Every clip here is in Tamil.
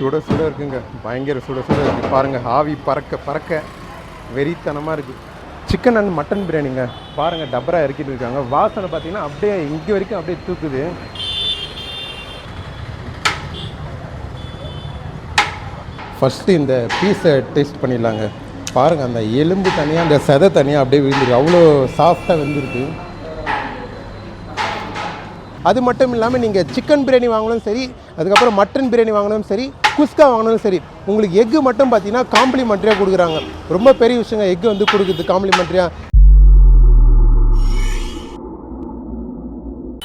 சுட சுட இருக்குங்க, பயங்கர சுட சுட இருக்குது பாருங்கள். ஆவி பறக்க பறக்க வெறித்தனமாக இருக்குது. சிக்கன் அண்ட் மட்டன் பிரியாணிங்க பாருங்கள், டபரா இறக்கிட்டு இருக்காங்க. வாசனை பார்த்தீங்கன்னா அப்படியே இங்கே வரைக்கும் அப்படியே தூக்குது. ஃபஸ்ட்டு இந்த பீஸை டேஸ்ட் பண்ணிடலாங்க. பாருங்கள், அந்த எலும்பு தனியாக அந்த சதை தனியாக அப்படியே விழுந்துருக்கு, அவ்வளோ சாஃப்டாக வந்துருக்கு. அது மட்டும் இல்லாமல் நீங்கள் சிக்கன் பிரியாணி வாங்கினாலும் சரி, அதுக்கப்புறம் மட்டன் பிரியாணி வாங்கினாலும் சரி, குஸ்கா வாங்கினாலும் சரி, உங்களுக்கு எக்கு மட்டும் பார்த்தீங்கன்னா காம்ப்ளிமெண்ட்ரியாக கொடுக்குறாங்க. ரொம்ப பெரிய விஷயங்க எக்கு வந்து கொடுக்குறது காம்ப்ளிமெண்ட்ரியாக.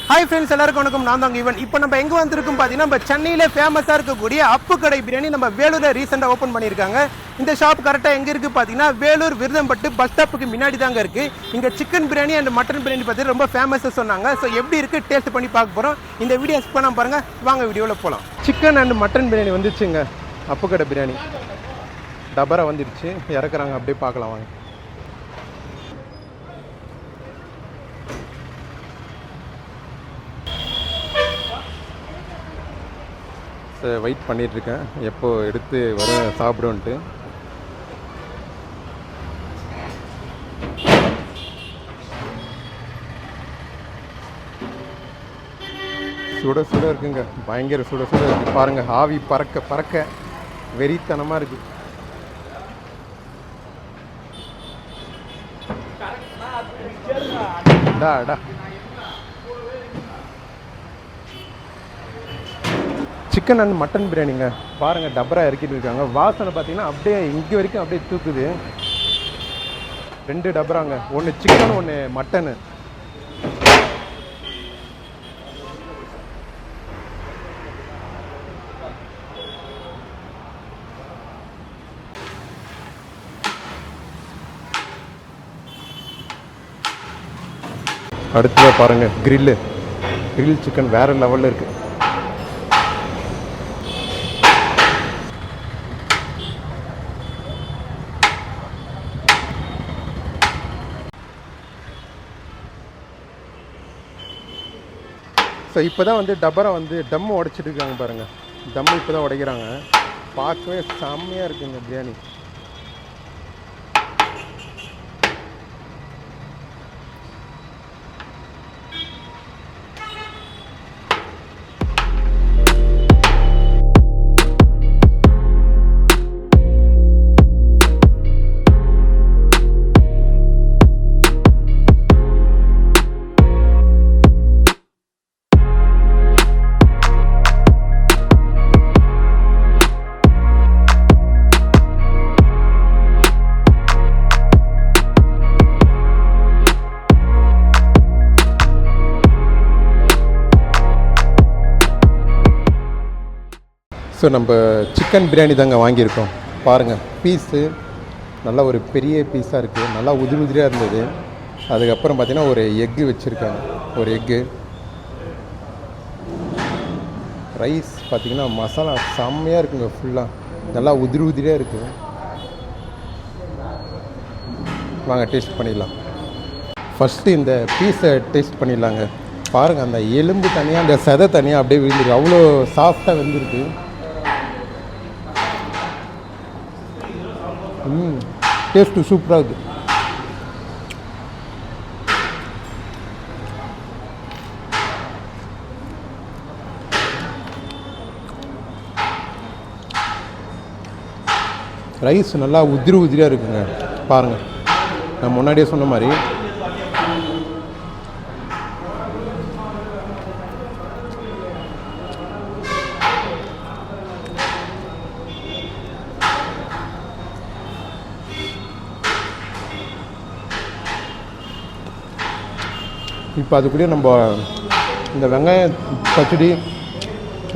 ஹாய் ஃப்ரெண்ட்ஸ், எல்லாருக்கும் வணக்கம். நான் தான் ஈவன். இப்போ நம்ம எங்கே வந்திருக்கோம் பார்த்தீங்கன்னா, நம்ம சென்னையில் ஃபேமஸாக இருக்கக்கூடிய அப்பு கடை பிரியாணி நம்ம வேலூரில் ரீசெண்டாக ஓப்பன் பண்ணியிருக்காங்க. இந்த ஷாப் கரெக்டாக எங்கே இருக்குது பார்த்தீங்கன்னா, வேலூர் விருதம்பட்டு பஸ் ஸ்டாப்புக்கு முன்னாடி தாங்க இருக்குது. இங்கே chicken biryani and mutton biryani பார்த்தீங்கன்னா ரொம்ப ஃபேமஸாக சொன்னாங்க. ஸோ எப்படி இருக்குது டேஸ்ட் பண்ணி பார்க்க போகிறோம். இந்த வீடியோ ஸ்கிப் பண்ணாமல் பாருங்கள், வாங்க வீடியோவில் போகலாம். சிக்கன் அண்ட் மட்டன் பிரியாணி வந்துச்சுங்க, அப்பு கடை பிரியாணி டபரா வந்துடுச்சு, இறக்குறாங்க. அப்படியே பார்க்கலாம் வாங்க. வெயிட் பண்ணிகிட்ருக்கேன், எப்போ எடுத்து வர சாப்பிடுன்ட்டு. சுட சுட இருக்குங்க, பயங்கர சுட சுட இருக்குது பாருங்கள். ஆவி பறக்க பறக்க வெறித்தனமாக இருக்குது. டா சிக்கன் அண்ட் மட்டன் பிரியாணிங்க பாருங்கள், டபரா இறக்கிட்டு இருக்காங்க. வாசனை பார்த்தீங்கன்னா அப்படியே இங்கே வரைக்கும் அப்படியே தூக்குது. 2 டபராங்க, ஒன்று சிக்கன் ஒன்று மட்டனு. அடுத்ததாக பாருங்கள், கிரில் சிக்கன் வேறு லெவலில் இருக்குது. ஸோ இப்போ தான் வந்து டபரா வந்து டம் உடைச்சிட்டு இருக்காங்க பாருங்கள். டம் இப்போ தான் உடைக்கிறாங்க. பார்க்கவே செம்மையாக இருக்குங்க பிரியாணி. ஸோ நம்ம சிக்கன் பிரியாணி தாங்க வாங்கியிருக்கோம். பாருங்கள், பீஸு நல்லா ஒரு பெரிய பீஸாக இருக்குது, நல்லா உதிரியாக இருந்தது. அதுக்கப்புறம் பார்த்திங்கன்னா ஒரு எக்கு வச்சுருக்காங்க, ஒரு எக்கு. ரைஸ் பார்த்திங்கன்னா மசாலா செம்மையாக இருக்குங்க, ஃபுல்லாக நல்லா உதிரியாக இருக்குது. வாங்க டேஸ்ட் பண்ணிடலாம். ஃபஸ்ட்டு இந்த பீஸை டேஸ்ட் பண்ணிடலாங்க. பாருங்கள், அந்த எலும்பு தனியாக அந்த சதை தனியாக அப்படியே விழுந்துருக்கு, அவ்வளோ சாஃப்டாக வெந்திருக்கு. டேஸ்ட்டு சூப்பராக இருக்குது. ரைஸ் நல்லா உதிரியாக இருக்குங்க. பாருங்கள், நான் முன்னாடியே சொன்ன மாதிரி இப்போ அதுக்குள்ளேயே நம்ம இந்த வெங்காயம் பச்சடி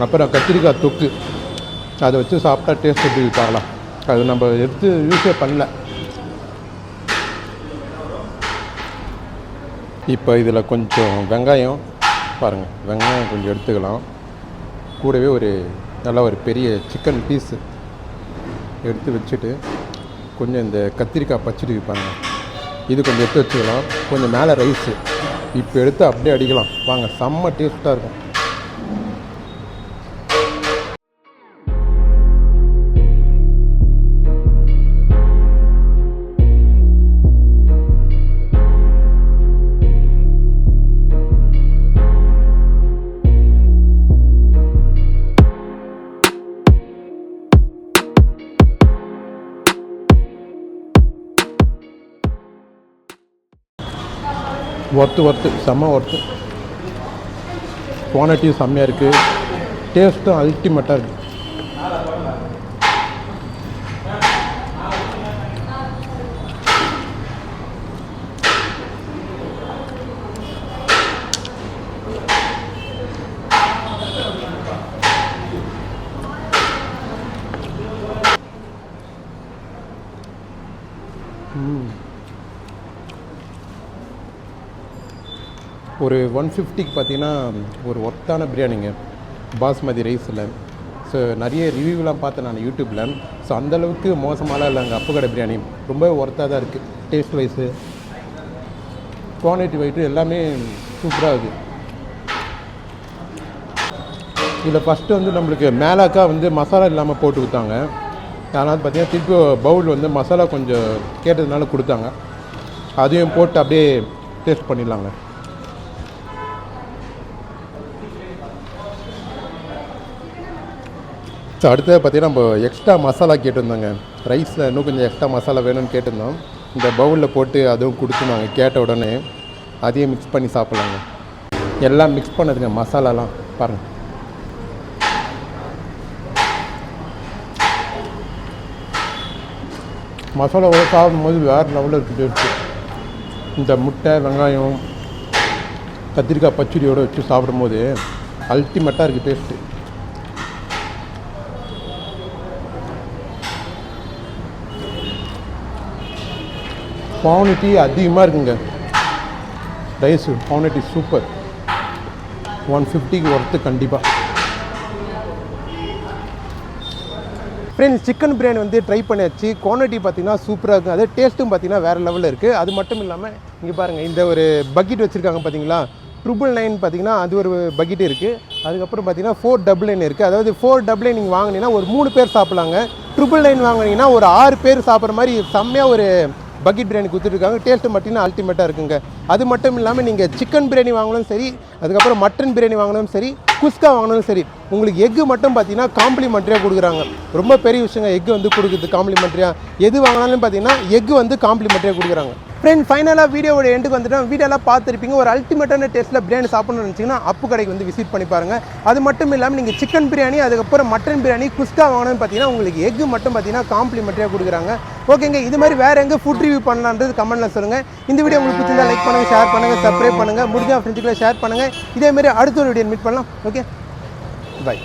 அப்புறம் கத்திரிக்காய் தொக்கு அதை வச்சு சாப்பிட்டா டேஸ்ட் எப்படி பார்க்கலாம். அது நம்ம எடுத்து யூஸே பண்ணல. இப்போ இதில் கொஞ்சம் வெங்காயம் பாருங்கள், வெங்காயம் கொஞ்சம் எடுத்துக்கலாம். கூடவே ஒரு நல்லா ஒரு பெரிய சிக்கன் பீஸு எடுத்து வச்சுட்டு கொஞ்சம் இந்த கத்திரிக்காய் பச்சடி வைப்பாங்க, இது கொஞ்சம் எடுத்து வச்சுக்கலாம். கொஞ்சம் மேலே ரைஸு இப்போ எடுத்து அப்படியே அடிக்கலாம். வாங்க, செம்ம டேஸ்ட்டாக இருக்கும். ஒர்த்து செம்ம ஒர்த்து. குவான்டிட்டியும் செம்மையாக இருக்குது, டேஸ்ட்டும் அல்டிமேட்டாக இருக்குது. ஒரு 150க்கு பார்த்தீங்கன்னா ஒரு ஒர்த்தான பிரியாணிங்க, பாஸ்மதி ரைஸில். ஸோ நிறைய ரிவ்யூலாம் பார்த்தேன் நான் யூடியூப்பில். ஸோ அந்தளவுக்கு மோசமாலாம் இல்லைங்க. அப்பு கடை பிரியாணி ரொம்ப ஒர்த்தாக தான் இருக்குது. டேஸ்ட் வைஸு, குவான்டிட்டி வைட்டு எல்லாமே சூப்பராக இருக்குது. இதில் ஃபஸ்ட்டு வந்து நம்மளுக்கு மேலாக்கா வந்து மசாலா இல்லாமல் போட்டு கொடுத்தாங்க. அதனால் பார்த்தீங்கன்னா திருப்பி பவுல் வந்து மசாலா கொஞ்சம் கேட்டதுனால கொடுத்தாங்க. அதையும் போட்டு அப்படியே டேஸ்ட் பண்ணிடலாங்க. ஸோ அடுத்தது பார்த்திங்கன்னா நம்ம எக்ஸ்ட்ரா மசாலா கேட்டிருந்தோங்க. ரைஸில் இன்னும் கொஞ்சம் எக்ஸ்ட்ரா மசாலா வேணும்னு கேட்டிருந்தோம். இந்த பவுலில் போட்டு அதுவும் கொடுத்துருந்தாங்க. கேட்ட உடனே அதையும் மிக்ஸ் பண்ணி சாப்பிட்லாங்க. எல்லாம் மிக்ஸ் பண்ணதுங்க மசாலாலாம் பாருங்கள். மசாலாவோட சாப்பிடும்போது வேறு லெவலில் இருக்குது டேஸ்ட்டு. இந்த முட்டை, வெங்காயம், கத்திரிக்காய் பச்சடியோடு வச்சு சாப்பிடும்போது அல்டிமேட்டாக இருக்குது டேஸ்ட்டு. குவான்டிட்டி அதிகமாக இருக்குங்க. Rice quantity super. 150க்கு ஒர்த்து கண்டிப்பாக. ஃப்ரெண்ட்ஸ், சிக்கன் பிரியாணி வந்து ட்ரை பண்ணியாச்சு. குவான்டிட்டி பார்த்தீங்கன்னா சூப்பராக இருக்குது. அது டேஸ்ட்டும் பார்த்தீங்கன்னா வேறு லெவலில் இருக்குது. அது மட்டும் இல்லாமல் இங்கே பாருங்கள், இந்த ஒரு பக்கெட் வச்சுருக்காங்க பார்த்தீங்களா, 999 பார்த்தீங்கன்னா அது ஒரு பக்கெட் இருக்குது. அதுக்கப்புறம் பார்த்தீங்கன்னா 499 இருக்குது. அதாவது 499 நீங்கள் வாங்கினீங்கன்னா ஒரு 3 பேர் சாப்பிட்லாங்க. 999 வாங்கினீங்கன்னா ஒரு 6 பேர் சாப்பிட்ற மாதிரி செம்மையாக ஒரு பக்கெட் பிரியாணி கொடுத்துட்ருக்காங்க. டேஸ்ட்டு மட்டும் அல்டிமேட்டாக இருக்குங்க. அது மட்டும் இல்லாமல் நீங்கள் சிக்கன் பிரியாணி வாங்கினாலும் சரி, அதுக்கப்புறம் மட்டன் பிரியாணி வாங்கினாலும் சரி, குஸ்கா வாங்கினாலும் சரி, உங்களுக்கு எக்கு மட்டும் பார்த்தீங்கன்னா காம்ப்ளிமெண்ட்ரியாக கொடுக்குறாங்க. ரொம்ப பெரிய விஷயங்க எக்கு வந்து கொடுக்குறது காம்ப்ளிமெண்ட்ரியாக. எது வாங்கினாலும் பார்த்தீங்கன்னா எக்கு வந்து காம்ப்ளிமெண்ட்ரியாக கொடுக்குறாங்க. ஃப்ரெண்ட், ஃபைனலாக வீடியோவோட எண்டுக்கு வந்துட்டோம். வீடியோலாம் பார்த்துருப்பீங்க. ஒரு அல்டிமேட்டான டேஸ்ட்டில் பிரியாணி சாப்பிடணும்னு நினச்சிங்கன்னா அப்பு கடைக்கு வந்து விசிட் பண்ணி பாருங்கள். அது மட்டும் இல்லாமல் நீங்கள் சிக்கன் பிரியாணி, அதுக்கப்புறம் மட்டன் பிரியாணி, குஸ்கா வாங்கணும்னு பார்த்தீங்கன்னா உங்களுக்கு எக்கு மட்டும் பார்த்தீங்கன்னா காம்ப்ளிமெண்ட்ரியாக கொடுக்குறாங்க. ஓகேங்க, இது மாதிரி வேறு எங்கே ஃபுட் ரிவ்யூ பண்ணலான்றது கமெண்ட்டில் சொல்லுங்கள். இந்த வீடியோ உங்களுக்கு பிடிச்சிருந்தா லைக் பண்ணுங்கள், ஷேர் பண்ணுங்கள், சப்ஸ்கிரைப் பண்ணுங்கள், முடிஞ்ச ஃப்ரெண்ட்ஸுக்குள்ள ஷேர் பண்ணுங்கள். இதேமாதிரி அடுத்த ஒரு வீடியோ மீட் பண்ணலாம். Okay, by.